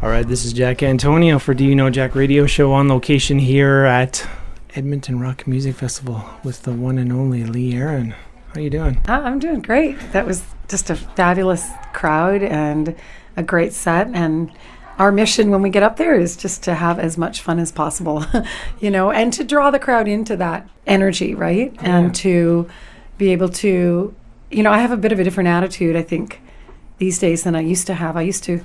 All right, this is Jack Antonio for Do You Know Jack Radio Show on location here at Edmonton Rock Music Festival with the one and only Lee Aaron. How you doing? I'm doing great. That was just a fabulous crowd and a great set. And our mission when we get up there is just to have as much fun as possible, and to draw the crowd into that energy, right? Yeah. And to be able to, I have a bit of a different attitude, I think, these days than I used to have. I used to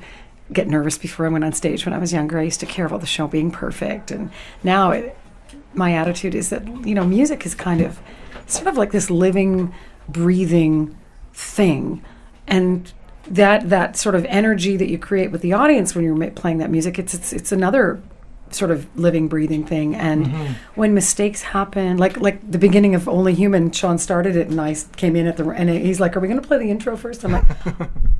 get nervous before I went on stage when I was younger. I used to care about the show being perfect. And now my attitude is that, music is kind of sort of like this living, breathing thing. And that sort of energy that you create with the audience when you're playing that music, it's another sort of living, breathing thing. And when mistakes happen, like the beginning of Only Human, Sean started it and I came in and he's like, "Are we going to play the intro first?" I'm like,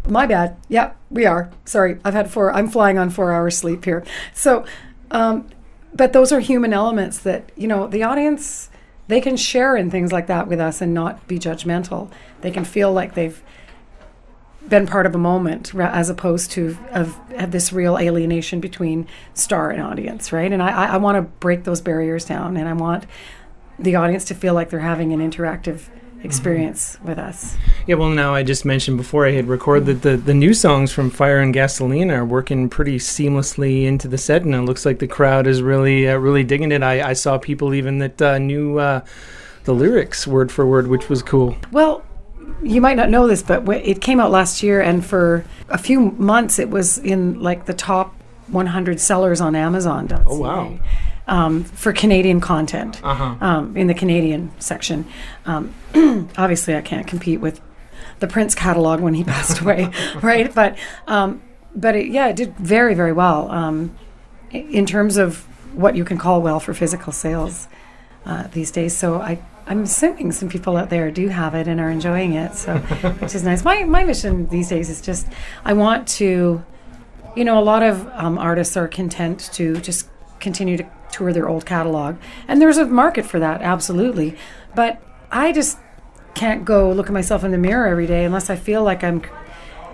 "My bad. Yeah, we are. Sorry, I'm flying on 4 hours sleep here." So, but those are human elements that, the audience, they can share in things like that with us and not be judgmental. They can feel like they've been part of a moment as opposed to have this real alienation between star and audience, right? And I want to break those barriers down, and I want the audience to feel like they're having an interactive experience with us. Yeah, well, now I just mentioned before I hit record that the new songs from Fire and Gasoline are working pretty seamlessly into the set, and it looks like the crowd is really digging it. I saw people even that knew the lyrics word for word, which was cool. Well, you might not know this, but it came out last year, and for a few months it was in like the top 100 sellers on Amazon.ca. Oh, wow. For Canadian content, in the Canadian section. Obviously, I can't compete with the Prince catalog when he passed away, right? But it did very, very well in terms of what you can call well for physical sales these days. So I'm assuming some people out there do have it and are enjoying it, so which is nice. My mission these days is just I want to, a lot of artists are content to just continue to tour their old catalog, and there's a market for that, absolutely. But I just can't go look at myself in the mirror every day unless I feel like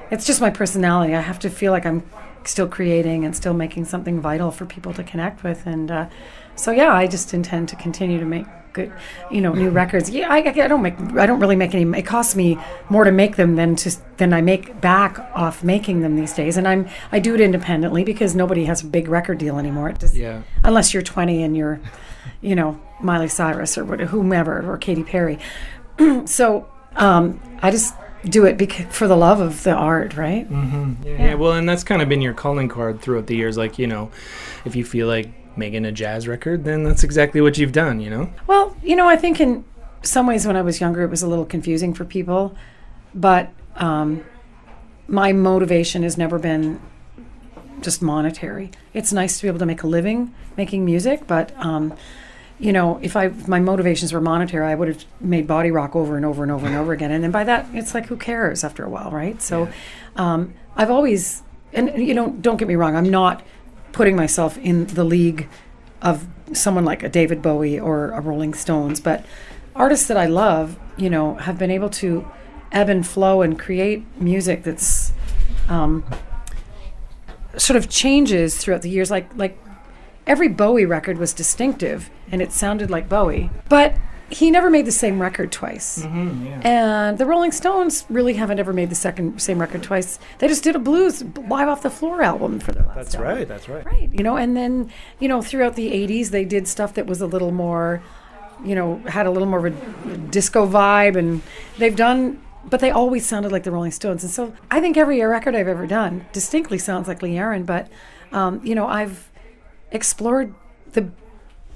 it's just my personality. I have to feel like I'm still creating and still making something vital for people to connect with, and I just intend to continue to make good, new records. Yeah, I don't really make any. It costs me more to make them than I make back off making them these days. And I do it independently because nobody has a big record deal anymore. Unless you're 20 and you're, Miley Cyrus or whomever, or Katy Perry. So I just do it for the love of the art, right? Mm-hmm. Yeah. Well, and that's kind of been your calling card throughout the years. Like, if you feel like making a jazz record, then that's exactly what you've done, Well, I think in some ways when I was younger it was a little confusing for people, but my motivation has never been just monetary. It's nice to be able to make a living making music, but if my motivations were monetary, I would have made body rock over and over and over and over again, and then by that it's like, who cares after a while, right? So I've always, and don't get me wrong, I'm not putting myself in the league of someone like a David Bowie or a Rolling Stones, but artists that I love, have been able to ebb and flow and create music that's sort of changes throughout the years. Like every Bowie record was distinctive and it sounded like Bowie, but he never made the same record twice. Mm-hmm, yeah. And the Rolling Stones really haven't ever made the same record twice. They just did a blues live off the floor album for their last album. That's right. Right, and then, throughout the 80s, they did stuff that was a little more, had a little more of a disco vibe, and but they always sounded like the Rolling Stones. And so I think every record I've ever done distinctly sounds like Lee Aaron, but, I've explored the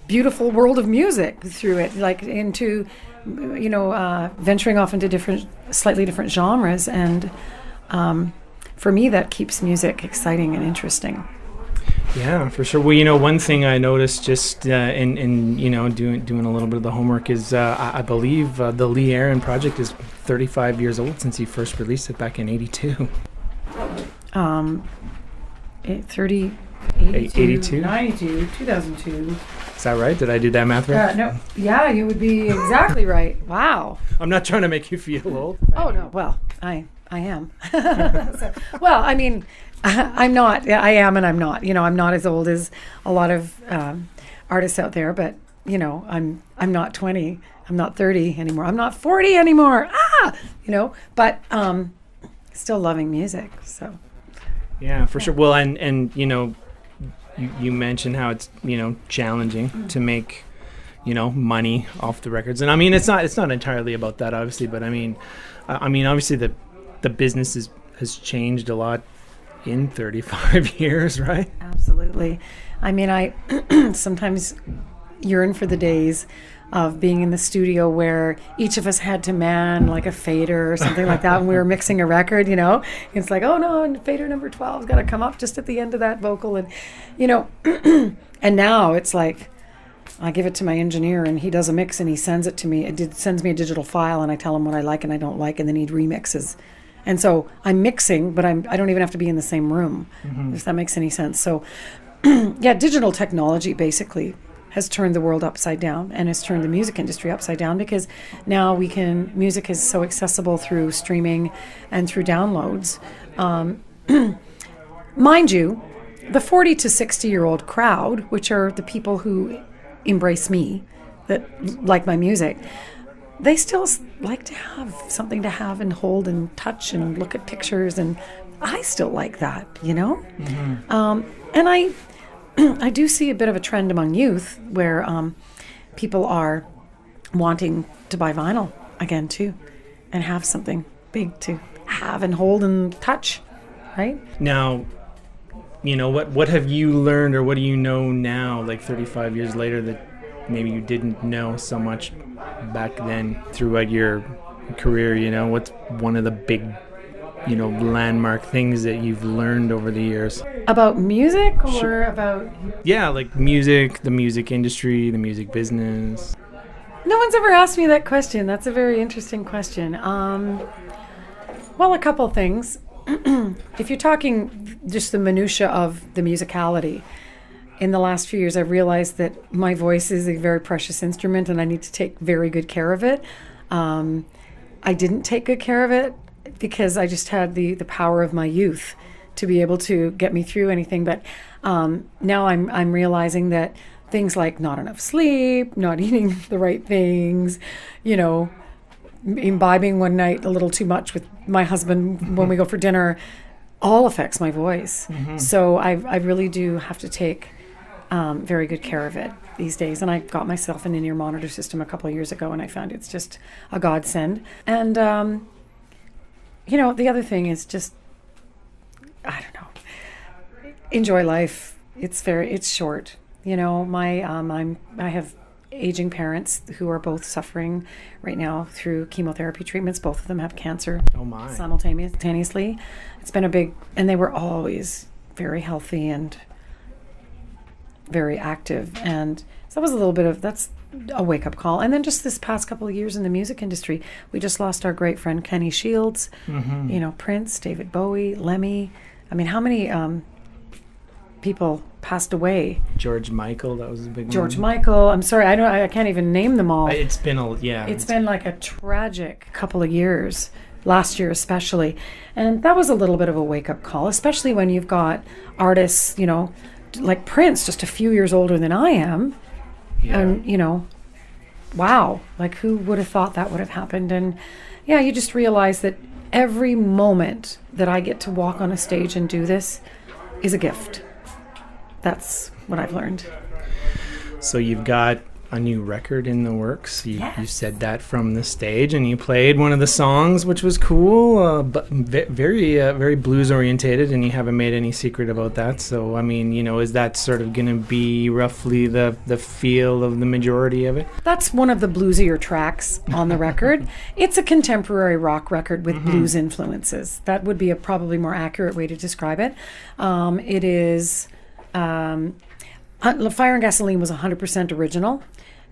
beautiful world of music through it, like into, venturing off into slightly different genres. And for me, that keeps music exciting and interesting. Yeah, for sure. Well, one thing I noticed just in doing a little bit of the homework is I believe the Lee Aaron project is 35 years old since he first released it back in 82. 82? 92, 2002. Is that right? Did I do that math right? No. Yeah, you would be exactly right. Wow. I'm not trying to make you feel old. Oh, no. Well, I am. So, well, I mean, I'm not. I am and I'm not. I'm not as old as a lot of artists out there, but I'm not 20. I'm not 30 anymore. I'm not 40 anymore. But still loving music. So yeah, for sure. Well, and you mentioned how it's challenging to make money off the records, and I mean it's not entirely about that, obviously, but I mean obviously the business has changed a lot in 35 years, right? Absolutely. I mean, I sometimes yearn for the days of being in the studio where each of us had to man like a fader or something like that when we were mixing a record, It's like, oh no, fader number 12's got to come up just at the end of that vocal. And, and now it's like, I give it to my engineer and he does a mix and he sends it to me. Sends me a digital file and I tell him what I like and I don't like, and then he remixes. And so I'm mixing, but I don't even have to be in the same room, if that makes any sense. So, yeah, digital technology basically has turned the world upside down and has turned the music industry upside down, because now music is so accessible through streaming and through downloads. Mind you, the 40 to 60-year-old crowd, which are the people who embrace me, that like my music, they still like to have something to have and hold and touch and look at pictures, and I still like that, And I do see a bit of a trend among youth where people are wanting to buy vinyl again too, and have something big to have and hold and touch, right? Now, what have you learned, or what do you know now, like 35 years later, that maybe you didn't know so much back then throughout your career? What's one of the big landmark things that you've learned over the years? About music or about... Yeah, like music, the music industry, the music business. No one's ever asked me that question. That's a very interesting question. Well, a couple things. If you're talking just the minutia of the musicality, in the last few years I've realized that my voice is a very precious instrument and I need to take very good care of it. I didn't take good care of it because I just had the power of my youth to be able to get me through anything. But now I'm realizing that things like not enough sleep, not eating the right things, imbibing one night a little too much with my husband when we go for dinner, all affects my voice. So I really do have to take very good care of it these days. And I got myself an in-ear monitor system a couple of years ago, and I found it's just a godsend. And the other thing is just, I don't know, enjoy life. It's short. I have aging parents who are both suffering right now through chemotherapy treatments. Both of them have cancer. Oh my. Simultaneously. It's been and they were always very healthy and very active. And so that was that's a wake-up call. And then just this past couple of years in the music industry, we just lost our great friend Kenny Shields, Prince, David Bowie, Lemmy. I mean, how many people passed away? George Michael, that was a big one. George Michael. I'm sorry, I can't even name them all. It's been like a tragic couple of years, last year especially. And that was a little bit of a wake-up call, especially when you've got artists, like Prince, just a few years older than I am. Yeah. And, wow, like who would have thought that would have happened? And yeah, you just realize that every moment that I get to walk on a stage and do this is a gift. That's what I've learned. So you've got a new record in the works. You said that from the stage, and you played one of the songs, which was cool, but very blues orientated, and you haven't made any secret about that. So, I mean, is that sort of going to be roughly the feel of the majority of it? That's one of the bluesier tracks on the record. It's a contemporary rock record with blues influences. That would be a probably more accurate way to describe it. It is... Fire and Gasoline was 100% original,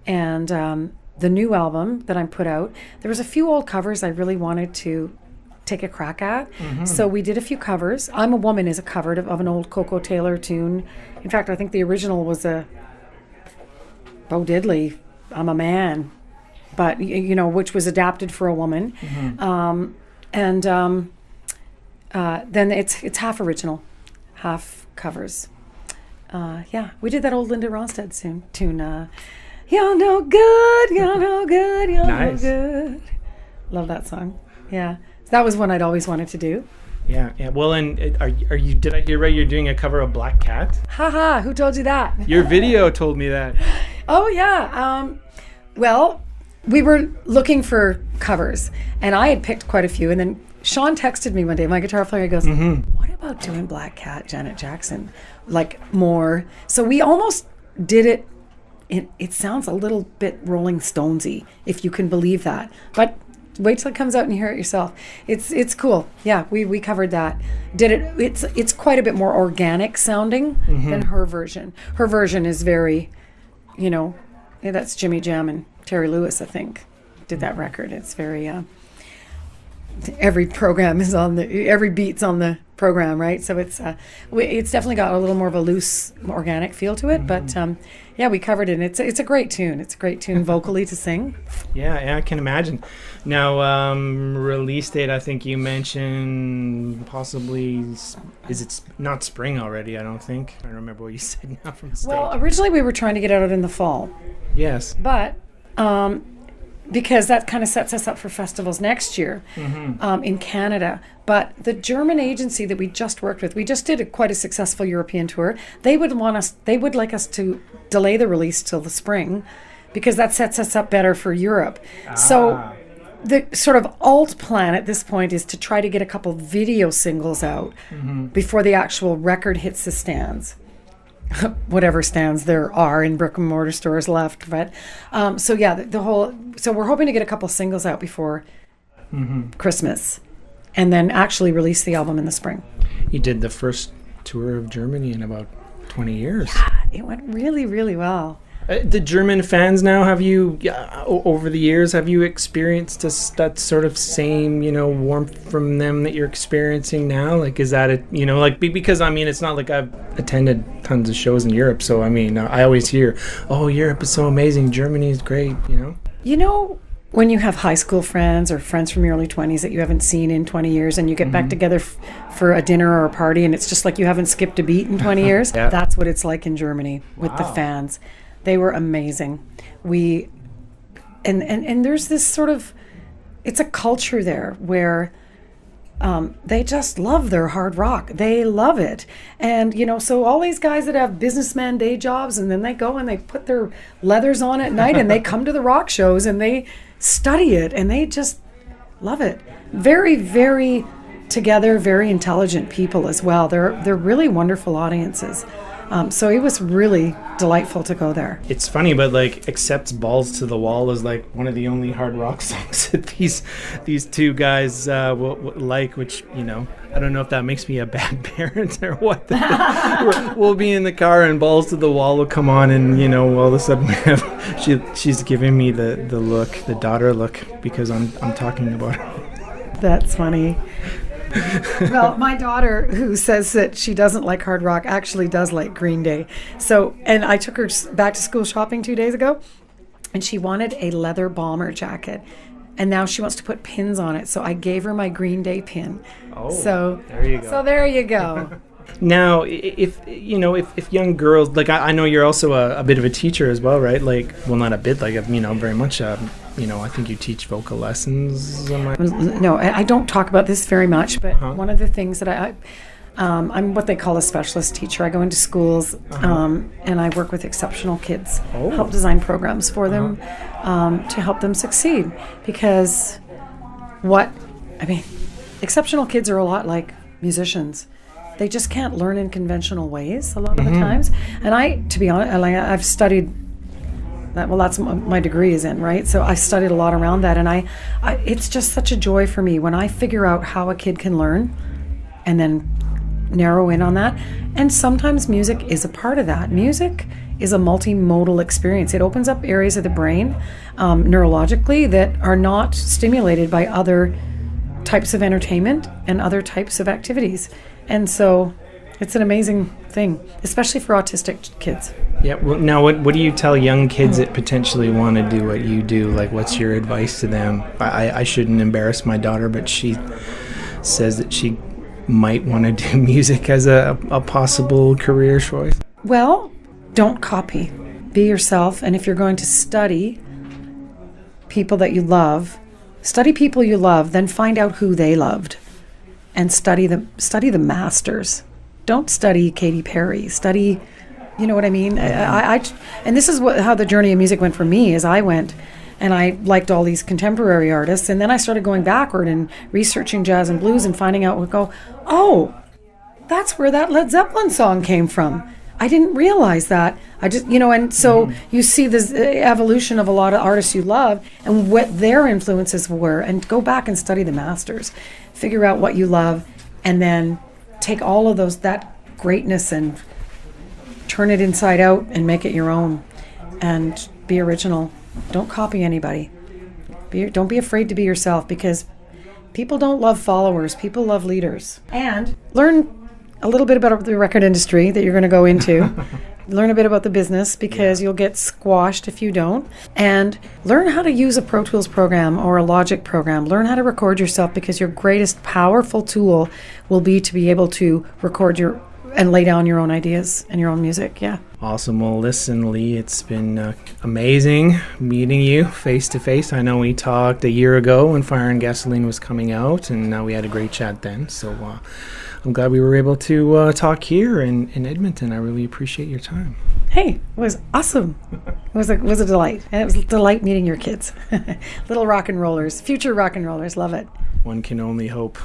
and the new album that I put out, there was a few old covers I really wanted to take a crack at. So we did a few covers. I'm a Woman is a cover of an old Coco Taylor tune. In fact, I think the original was a Bo Diddley, I'm a Man, but which was adapted for a woman. Then it's half original. half covers. We did that old Linda Ronstadt tune. You're no good, you're no good, you're no good. Love that song. Yeah, that was one I'd always wanted to do. Yeah. Well, and are you? Did I hear right? You're doing a cover of Black Cat? Haha, who told you that? Your video told me that. Oh yeah. Well, we were looking for covers, and I had picked quite a few, and then Sean texted me one day. My guitar player goes, "What about doing Black Cat, Janet Jackson, like more?" So we almost did it. It sounds a little bit Rolling Stonesy, if you can believe that, but. Wait till it comes out and you hear it yourself. It's cool. Yeah, we covered that. Did it? It's quite a bit more organic sounding than her version. Her version is very, that's Jimmy Jam and Terry Lewis, I think, did that record. It's very. Every beat's on the program, right? So it's definitely got a little more of a loose, organic feel to it. But we covered it. And it's a great tune. It's a great tune vocally to sing. Yeah, I can imagine. Now, release date, I think you mentioned possibly, is it not spring already? I don't think. I don't remember what you said now from the stage. Well, originally we were trying to get out in the fall. Yes. But because that kind of sets us up for festivals next year in Canada. But the German agency that we just worked with, we just did quite a successful European tour. They would like us to delay the release till the spring because that sets us up better for Europe. So the sort of alt plan at this point is to try to get a couple video singles out before the actual record hits the stands. Whatever stands there are in brick and mortar stores left, but so we're hoping to get a couple singles out before Christmas, and then actually release the album in the spring. You did the first tour of Germany in about 20 years. Yeah, it went really, really well. The German fans now, have you, over the years, have you experienced that sort of same, warmth from them that you're experiencing now? Like, is that because, it's not like I've attended tons of shows in Europe. So, I always hear, oh, Europe is so amazing. Germany is great, when you have high school friends or friends from your early 20s that you haven't seen in 20 years and you get back together for a dinner or a party and it's just like you haven't skipped a beat in 20 years, that's what it's like in Germany with the fans. They were amazing. And there's this sort of, it's a culture there where they just love their hard rock. They love it. And, so all these guys that have businessman day jobs and then they go and they put their leathers on at night and they come to the rock shows and they study it and they just love it. Very, very together, very intelligent people as well. They're really wonderful audiences. So it was really delightful to go there. It's funny, but Accepts Balls to the Wall is one of the only hard rock songs that these two guys will like, which, I don't know if that makes me a bad parent or what. We'll be in the car and Balls to the Wall will come on and, all of a sudden she's giving me the look, the daughter look, because I'm talking about her. That's funny. Well, my daughter, who says that she doesn't like hard rock, actually does like Green Day. So, and I took her back to school shopping 2 days ago, and she wanted a leather bomber jacket. And now she wants to put pins on it. So I gave her my Green Day pin. Oh, so there you go. So there you go. Now, if young girls, I know you're also a bit of a teacher as well, right? Not a bit, very much. I think you teach vocal lessons. No, I don't talk about this very much, but one of the things that I'm what they call a specialist teacher. I go into schools and I work with exceptional kids, help design programs for them to help them succeed. Because exceptional kids are a lot like musicians. They just can't learn in conventional ways a lot of the times. And to be honest, I've studied that. Well, that's what my degree is in, right? So I studied a lot around that, and it's just such a joy for me when I figure out how a kid can learn, and then narrow in on that. And sometimes music is a part of that. Music is a multimodal experience. It opens up areas of the brain neurologically that are not stimulated by other types of entertainment and other types of activities. And so it's an amazing thing, especially for autistic kids. Yeah. Well, now, what do you tell young kids that potentially want to do what you do? What's your advice to them? I shouldn't embarrass my daughter, but she says that she might want to do music as a possible career choice? Well, don't copy. Be yourself. And if you're going to study people that you love, study people you love, then find out who they loved and study the masters. Don't study Katy Perry. Study, you know what I mean? And this is how the journey of music went for me, is I went and I liked all these contemporary artists, and then I started going backward and researching jazz and blues and finding out, oh, that's where that Led Zeppelin song came from. I didn't realize that. I just, and so you see this evolution of a lot of artists you love and what their influences were, and go back and study the masters. Figure out what you love, and then take all of that greatness and turn it inside out and make it your own, and be original. Don't copy anybody. Don't be afraid to be yourself, because people don't love followers. People love leaders. And learn a little bit about the record industry that you're going to go into. Learn a bit about the business, because you'll get squashed if you don't. And learn how to use a Pro Tools program or a Logic program. Learn how to record yourself, because your greatest powerful tool will be to be able to record and lay down your own ideas and your own music. Yeah. Awesome. Well, listen, Lee, it's been amazing meeting you face to face. I know we talked a year ago when Fire and Gasoline was coming out, and we had a great chat then. So I'm glad we were able to talk here in Edmonton. I really appreciate your time. Hey, it was awesome. It was a delight. And it was a delight meeting your kids. Little rock and rollers, future rock and rollers. Love it. One can only hope.